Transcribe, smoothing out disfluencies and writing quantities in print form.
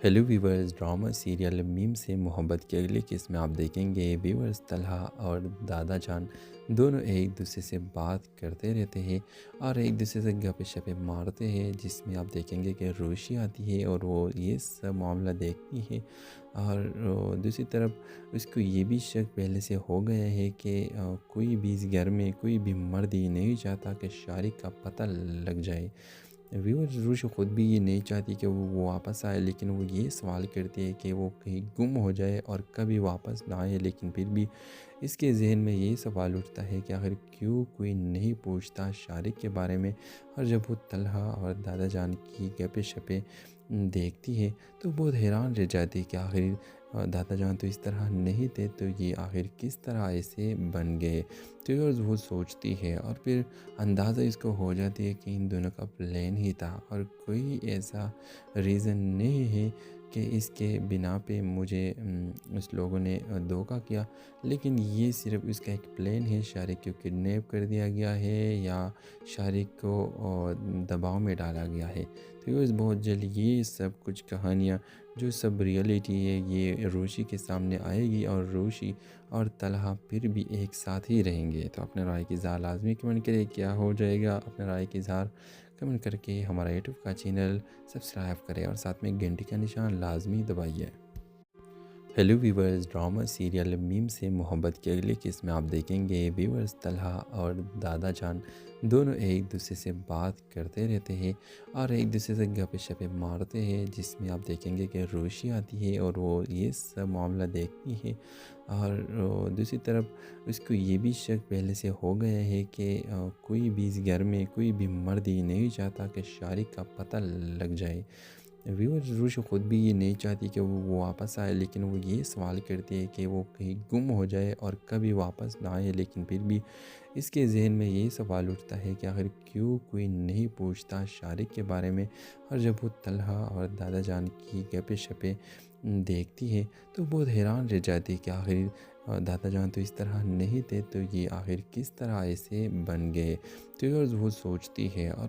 Hello viewers, drama serial meme से मोहब्बत की अगली किस्त में आप देखेंगे व्यूवर्स तलहा और दादा जान दोनों एक दूसरे से बात करते रहते हैं और एक दूसरे से गपे शपे मारते हैं, जिसमें आप देखेंगे कि रोशी आती है और वो ये सब मामला देखती है। और दूसरी तरफ उसको ये भी शक पहले से हो गया है कि कोई भी इस घर में कोई भी मर्द ये नहीं चाहता कि शारिक का पता लग जाए। व्यूअर रूश खुद भी ये नहीं चाहती कि वो वापस आए, लेकिन वो ये सवाल करती है कि वो कहीं गुम हो जाए और कभी वापस ना आए। लेकिन फिर भी इसके जहन में ये सवाल उठता है कि आखिर क्यों कोई नहीं पूछता शारिक के बारे में। और जब वो तलहा और दादा जान की गपे शपे देखती है तो बहुत हैरान रह जाती है कि आखिर दादा जान तो इस तरह नहीं थे, तो ये आखिर किस तरह ऐसे बन गए। तो ये वो सोचती है और फिर अंदाज़ा इसको हो जाती है कि इन दोनों का प्लान ही था और कोई ऐसा रीज़न नहीं है कि इसके बिना पे मुझे उस लोगों ने धोखा किया। लेकिन ये सिर्फ इसका एक प्लान है, शारिक को किडनैप कर दिया गया है या शारिक को दबाव में डाला गया है। तो ये बहुत जल्द ये सब कुछ कहानियाँ जो सब रियलिटी है ये रोशी के सामने आएगी और रोशी और तलहा फिर भी एक साथ ही रहेंगे। तो अपने राय की इज़हार लाजमी कमेंट करें, क्या हो जाएगा अपने राय की इज़हार कमेंट करके हमारा यूट्यूब का चैनल सब्सक्राइब करें और साथ में घंटी का निशान लाजमी दबाइए। Hello viewers, drama serial meme से मोहब्बत की अगली किस्त में आप देखेंगे व्यूवर्स तलहा और दादा जान दोनों एक दूसरे से बात करते रहते हैं और एक दूसरे से गपे शपे मारते हैं, जिसमें आप देखेंगे कि रोशी आती है और वो ये सब मामला देखती है। और दूसरी तरफ उसको ये भी शक पहले से हो गया है कि कोई भी इस घर में कोई भी मर्द ये नहीं चाहता कि शारिक का पता लग जाए। व्यूअर रूश खुद भी ये नहीं चाहती कि वो वापस आए, लेकिन वो ये सवाल करती है कि वो कहीं गुम हो जाए और कभी वापस ना आए। लेकिन फिर भी इसके जहन में ये सवाल उठता है कि आखिर क्यों कोई नहीं पूछता शारिक के बारे में। और जब वो तलहा और दादा जान की गपे शपे देखती है तो बहुत हैरान रह जाती है कि आखिर दादा जान तो इस तरह नहीं थे, तो ये आखिर किस तरह ऐसे बन गए। तो ये वो सोचती है और